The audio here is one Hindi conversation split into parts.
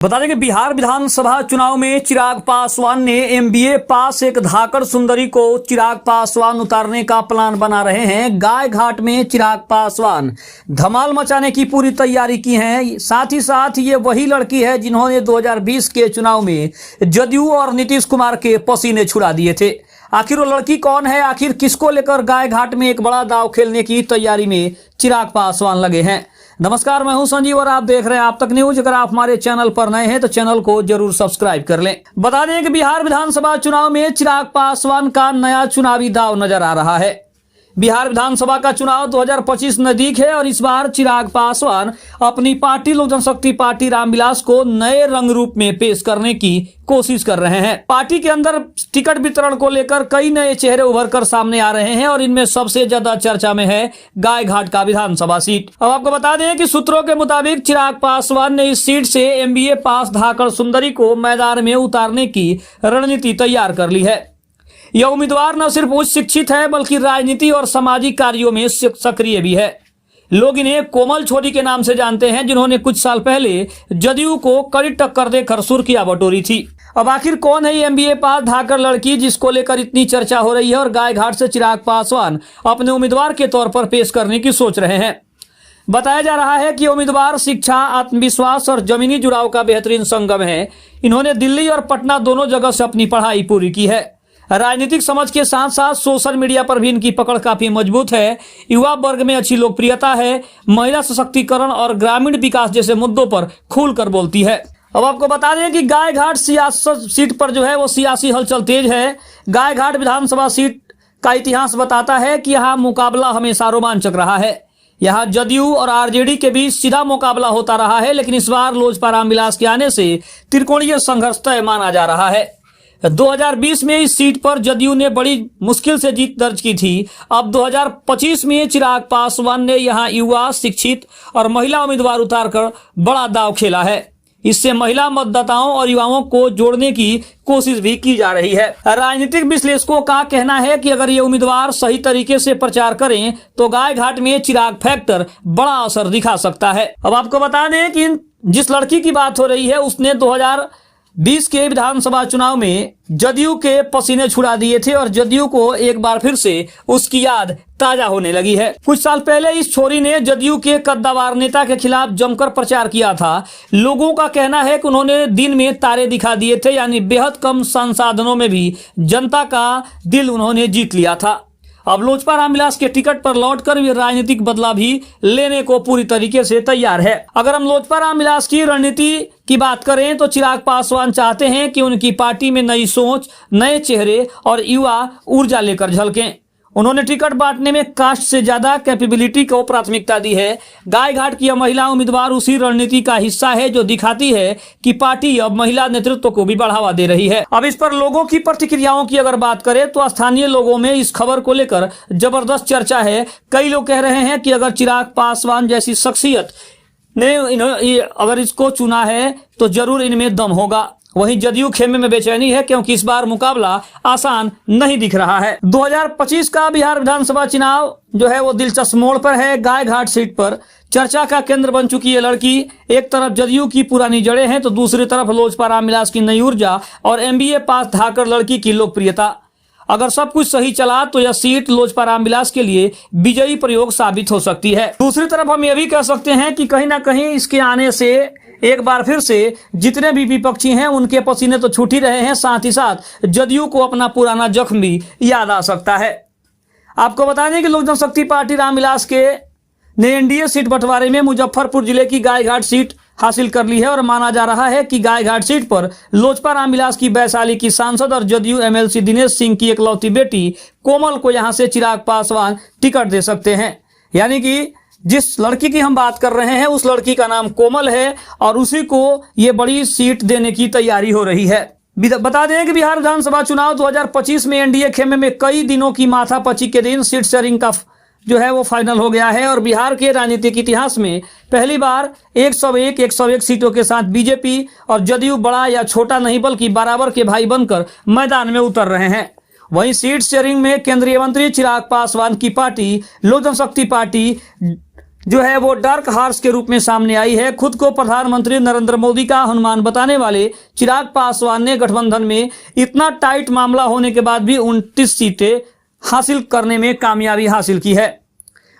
बता दें कि बिहार विधानसभा चुनाव में चिराग पासवान ने एमबीए पास एक धाकड़ सुंदरी को चिराग पासवान उतारने का प्लान बना रहे हैं। गाय घाट में चिराग पासवान धमाल मचाने की पूरी तैयारी की है। साथ ही साथ ये वही लड़की है जिन्होंने 2020 के चुनाव में जदयू और नीतीश कुमार के पसीने छुड़ा दिए थे। आखिर वो लड़की कौन है, आखिर किसको लेकर गाय घाट में एक बड़ा दांव खेलने की तैयारी में चिराग पासवान लगे हैं। नमस्कार, मैं हूं संजीव और आप देख रहे हैं आप तक न्यूज। अगर आप हमारे चैनल पर नए हैं तो चैनल को जरूर सब्सक्राइब कर लें। बता दें कि बिहार विधानसभा चुनाव में चिराग पासवान का नया चुनावी दांव नजर आ रहा है। बिहार विधानसभा का चुनाव 2025 नजदीक है और इस बार चिराग पासवान अपनी पार्टी लोक जनशक्ति पार्टी रामविलास को नए रंग रूप में पेश करने की कोशिश कर रहे हैं। पार्टी के अंदर टिकट वितरण को लेकर कई नए चेहरे उभर कर सामने आ रहे हैं और इनमें सबसे ज्यादा चर्चा में है गाय घाट का विधानसभा सीट। अब आपको बता दें कि सूत्रों के मुताबिक चिराग पासवान ने इस सीट से एमबीए पास धाकड़ सुंदरी को मैदान में उतारने की रणनीति तैयार कर ली है। यह उम्मीदवार न सिर्फ उच्च शिक्षित है बल्कि राजनीति और सामाजिक कार्यों में सक्रिय भी है। लोग इन्हें कोमल छोरी के नाम से जानते हैं, जिन्होंने कुछ साल पहले जदयू को कड़ी टक्कर देकर सुर्खियां बटोरी थी। अब आखिर कौन है एमबीए पास धाकड़ लड़की जिसको लेकर इतनी चर्चा हो रही है और गाय घाट से चिराग पासवान अपने उम्मीदवार के तौर पर पेश करने की सोच रहे हैं। बताया जा रहा है कि उम्मीदवार शिक्षा, आत्मविश्वास और जमीनी जुड़ाव का बेहतरीन संगम है। इन्होंने दिल्ली और पटना दोनों जगह से अपनी पढ़ाई पूरी की है। राजनीतिक समझ के साथ साथ सोशल मीडिया पर भी इनकी पकड़ काफी मजबूत है। युवा वर्ग में अच्छी लोकप्रियता है। महिला सशक्तिकरण और ग्रामीण विकास जैसे मुद्दों पर खुलकर बोलती है। अब आपको बता दें कि गाय घाट सियासत सीट पर जो है वो सियासी हलचल तेज है। गाय घाट विधानसभा सीट का इतिहास बताता है कि यहाँ मुकाबला हमेशा रोमांचक रहा है। यहाँ जदयू और आरजेडी के बीच सीधा मुकाबला होता रहा है, लेकिन इस बार लोजपा रामविलास के आने से त्रिकोणीय संघर्ष तय माना जा रहा है। 2020 में इस सीट पर जदयू ने बड़ी मुश्किल से जीत दर्ज की थी। अब 2025 में चिराग पासवान ने यहां युवा, शिक्षित और महिला उम्मीदवार उतारकर बड़ा दांव खेला है। इससे महिला मतदाताओं और युवाओं को जोड़ने की कोशिश भी की जा रही है। राजनीतिक विश्लेषकों का कहना है कि अगर ये उम्मीदवार सही तरीके से प्रचार करें तो गाय घाट में चिराग फैक्टर बड़ा असर दिखा सकता है। अब आपको बता दें कि जिस लड़की की बात हो रही है उसने 2020 के विधानसभा चुनाव में जदयू के पसीने छुड़ा दिए थे और जदयू को एक बार फिर से उसकी याद ताजा होने लगी है। कुछ साल पहले इस छोरी ने जदयू के कद्दावर नेता के खिलाफ जमकर प्रचार किया था। लोगों का कहना है कि उन्होंने दिन में तारे दिखा दिए थे, यानी बेहद कम संसाधनों में भी जनता का दिल उन्होंने जीत लिया था। अब लोजपा रामविलास के टिकट पर लौटकर वे राजनीतिक बदलाव भी लेने को पूरी तरीके से तैयार है। अगर हम लोजपा रामविलास की रणनीति की बात करें तो चिराग पासवान चाहते हैं कि उनकी पार्टी में नई सोच, नए चेहरे और युवा ऊर्जा लेकर झलकें। उन्होंने टिकट बांटने में कास्ट से ज्यादा कैपेबिलिटी को प्राथमिकता दी है। गाय घाट की महिला उम्मीदवार उसी रणनीति का हिस्सा है जो दिखाती है कि पार्टी अब महिला नेतृत्व को भी बढ़ावा दे रही है। अब इस पर लोगों की प्रतिक्रियाओं की अगर बात करें तो स्थानीय लोगों में इस खबर को लेकर जबरदस्त चर्चा है। कई लोग कह रहे हैं कि अगर चिराग पासवान जैसी शख्सियत ने अगर इसको चुना है तो जरूर इनमें दम होगा। वहीं जदयू खेमे में बेचैनी है क्योंकि इस बार मुकाबला आसान नहीं दिख रहा है। 2025 का बिहार विधानसभा चुनाव जो है वो दिलचस्प मोड़ पर है। गाय घाट सीट पर चर्चा का केंद्र बन चुकी है लड़की। एक तरफ जदयू की पुरानी जड़ें हैं तो दूसरी तरफ लोजपा रामविलास की नई ऊर्जा और एमबीए पास धाकड़ लड़की की लोकप्रियता। अगर सब कुछ सही चला तो यह सीट लोजपा रामविलास के लिए विजयी प्रयोग साबित हो सकती है। दूसरी तरफ हम यह भी कह सकते हैं कि कहीं ना कहीं इसके आने से एक बार फिर से जितने भी विपक्षी हैं उनके पसीने तो छूट ही रहे हैं, साथ ही साथ जदयू को अपना पुराना जख्म भी याद आ सकता है। आपको बता दें कि लोक जनशक्ति पार्टी रामविलास के ने एनडीए सीट बंटवारे में मुजफ्फरपुर जिले की गाय घाट सीट हासिल कर ली है और माना जा रहा है कि गाय घाट सीट पर लोजपा रामविलास की वैशाली की सांसद और जदयू एमएलसी दिनेश सिंह की एकलौती बेटी कोमल को यहां से चिराग पासवान टिकट दे सकते हैं। यानी कि जिस लड़की की हम बात कर रहे हैं उस लड़की का नाम कोमल है और उसी को ये बड़ी सीट देने की तैयारी हो रही है। बता दें कि बिहार विधानसभा चुनाव 2025 में एनडीए खेमे में कई दिनों की माथापच्ची के दिन सीट शेयरिंग का जो है वो फाइनल हो गया है और बिहार के राजनीतिक इतिहास में पहली बार 101 सीटों के साथ बीजेपी और जदयू बड़ा या छोटा नहीं बल्कि बराबर के भाई बनकर मैदान में उतर रहे हैं। वहीं सीट शेयरिंग में केंद्रीय मंत्री चिराग पासवान की पार्टी लोक जनशक्ति पार्टी जो है वो डार्क हॉर्स के रूप में सामने आई है। खुद को प्रधानमंत्री नरेंद्र मोदी का हनुमान बताने वाले चिराग पासवान ने गठबंधन में इतना टाइट मामला होने के बाद भी 29 सीटें हासिल करने में कामयाबी हासिल की है।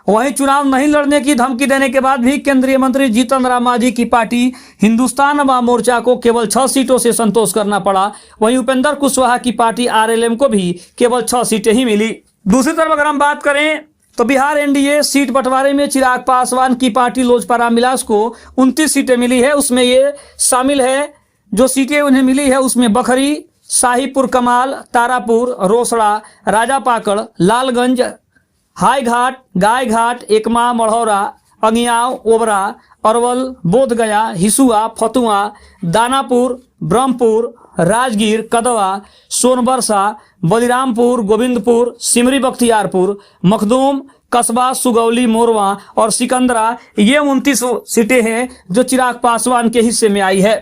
वहीं चुनाव नहीं लड़ने की धमकी देने के बाद भी केंद्रीय मंत्री जीतन राम मांझी की पार्टी हिंदुस्तान अवाम मोर्चा को केवल 6 सीटों से संतोष करना पड़ा। वहीं उपेंद्र कुशवाहा की पार्टी आरएलएम को भी केवल 6 सीटें ही मिली। दूसरी तरफ अगर हम बात करें तो बिहार एनडीए सीट बंटवारे में चिराग पासवान की पार्टी लोजपा रामविलास को 29 सीटें मिली है। उसमें ये शामिल है, जो सीटें उन्हें मिली है उसमें बखरी, शाहीपुर कमाल, तारापुर, रोसड़ा, राजापाकड़, लालगंज, हाईघाट, गायघाट, एकमा, मढ़ौरा, अंगियाव, ओबरा, अरवल, बोधगया, हिसुआ, फतुआ, दानापुर, ब्रह्मपुर, राजगीर, कदवा, सोनबरसा, बलिरामपुर, गोविंदपुर, सिमरी बख्तियारपुर, मखदूम, कस्बा, सुगौली, मोरवा और सिकंदरा, ये 29 सीटें हैं जो चिराग पासवान के हिस्से में आई है।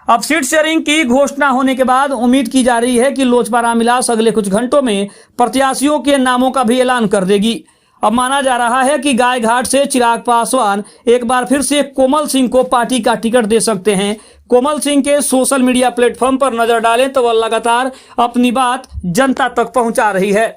अब सीट शेयरिंग की घोषणा होने के बाद उम्मीद की जा रही है कि लोजपा रामविलास अगले कुछ घंटों में प्रत्याशियों के नामों का भी ऐलान कर देगी। अब माना जा रहा है कि गायघाट से चिराग पासवान एक बार फिर से कोमल सिंह को पार्टी का टिकट दे सकते हैं। कोमल सिंह के सोशल मीडिया प्लेटफॉर्म पर नजर डालें तो वह लगातार अपनी बात जनता तक पहुंचा रही है,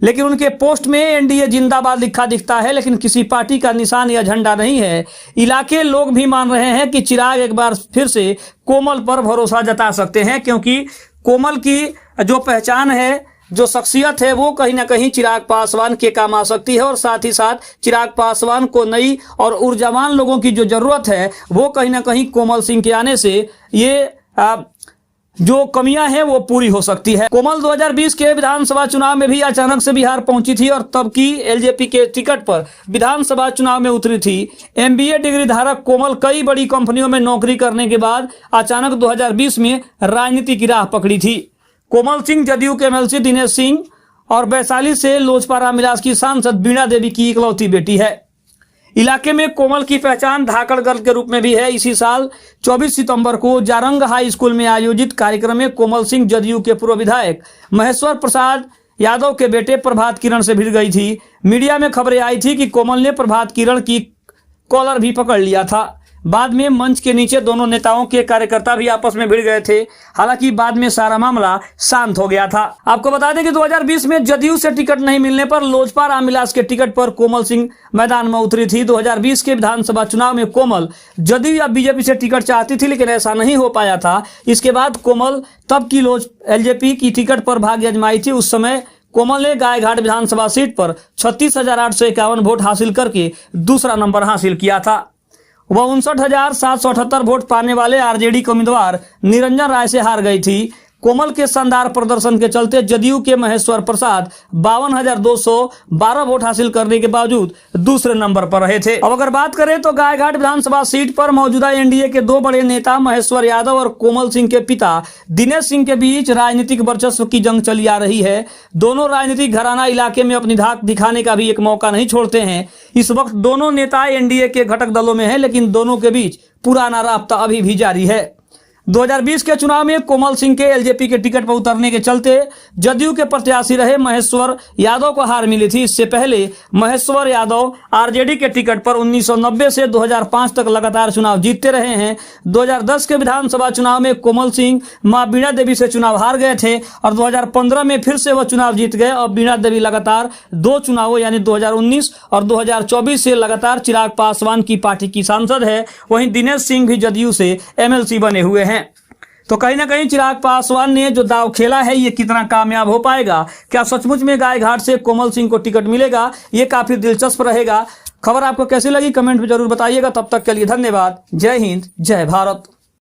लेकिन उनके पोस्ट में एनडीए जिंदाबाद लिखा दिखता है, लेकिन किसी पार्टी का निशान या झंडा नहीं है। इलाके लोग भी मान रहे हैं कि चिराग एक बार फिर से कोमल पर भरोसा जता सकते हैं, क्योंकि कोमल की जो पहचान है, जो शख्सियत है, वो कहीं ना कहीं चिराग पासवान के काम आ सकती है। और साथ ही साथ चिराग पासवान को नई और ऊर्जावान लोगों की जो जरूरत है वो कहीं ना कहीं कोमल सिंह के आने से ये जो कमियां हैं वो पूरी हो सकती है। कोमल 2020 के विधानसभा चुनाव में भी अचानक से बिहार पहुंची थी और तब की एलजेपी के टिकट पर विधानसभा चुनाव में उतरी थी। एमबीए डिग्री धारक कोमल कई बड़ी कंपनियों में नौकरी करने के बाद अचानक 2020 में राजनीति की राह पकड़ी थी। कोमल सिंह जदयू के एमएलसी दिनेश सिंह और वैशाली से लोजपा रामविलास की सांसद बीणा देवी की इकलौती बेटी है। इलाके में कोमल की पहचान धाकड़ गर्ल के रूप में भी है। इसी साल 24 सितंबर को जारंग हाई स्कूल में आयोजित कार्यक्रम में कोमल सिंह जदयू के पूर्व विधायक महेश्वर प्रसाद यादव के बेटे प्रभात किरण से भिड़ गई थी। मीडिया में खबरें आई थी कि कोमल ने प्रभात किरण की कॉलर भी पकड़ लिया था। बाद में मंच के नीचे दोनों नेताओं के कार्यकर्ता भी आपस में भिड़ गए थे। हालांकि बाद में सारा मामला शांत हो गया था। आपको बता दें कि 2020 में जदयू से टिकट नहीं मिलने पर लोजपा रामविलास के टिकट पर कोमल सिंह मैदान में उतरी थी। 2020 के विधानसभा चुनाव में कोमल जदयू या बीजेपी से टिकट चाहती थी, लेकिन ऐसा नहीं हो पाया था। इसके बाद कोमल तब की एलजेपी की टिकट पर भाग्य आजमाई थी। उस समय कोमल ने गायघाट विधानसभा सीट पर 36,851 वोट हासिल करके दूसरा नंबर हासिल किया था। वह 59,778 वोट पाने वाले आरजेडी के उम्मीदवार निरंजन राय से हार गई थी। कोमल के शानदार प्रदर्शन के चलते जदयू के महेश्वर प्रसाद 52,212 वोट हासिल करने के बावजूद दूसरे नंबर पर रहे थे। अब अगर बात करें तो गायघाट विधानसभा सीट पर मौजूदा एनडीए के दो बड़े नेता महेश्वर यादव और कोमल सिंह के पिता दिनेश सिंह के बीच राजनीतिक वर्चस्व की जंग चली आ रही है। दोनों राजनीतिक घराना इलाके में अपनी धाक दिखाने का भी एक मौका नहीं छोड़ते हैं। इस वक्त दोनों नेता एनडीए के घटक दलों में हैं, लेकिन दोनों के बीच पुराना राब्ता अभी भी जारी है। 2020 के चुनाव में कोमल सिंह के एलजेपी के टिकट पर उतरने के चलते जदयू के प्रत्याशी रहे महेश्वर यादव को हार मिली थी। इससे पहले महेश्वर यादव आरजेडी के टिकट पर 1990 से 2005 तक लगातार चुनाव जीतते रहे हैं। 2010 के विधानसभा चुनाव में कोमल सिंह मां बीणा देवी से चुनाव हार गए थे और 2015 में फिर से वह चुनाव जीत गए। और बीणा देवी लगातार 2 चुनावों यानी 2019 और 2024 से लगातार चिराग पासवान की पार्टी की सांसद है। वहीं दिनेश सिंह भी जदयू से एमएलसी बने हुए हैं। तो कहीं ना कहीं चिराग पासवान ने जो दाव खेला है ये कितना कामयाब हो पाएगा, क्या सचमुच में गायघाट से कोमल सिंह को टिकट मिलेगा, ये काफी दिलचस्प रहेगा। खबर आपको कैसी लगी कमेंट में जरूर बताइएगा। तब तक के लिए धन्यवाद। जय हिंद, जय भारत।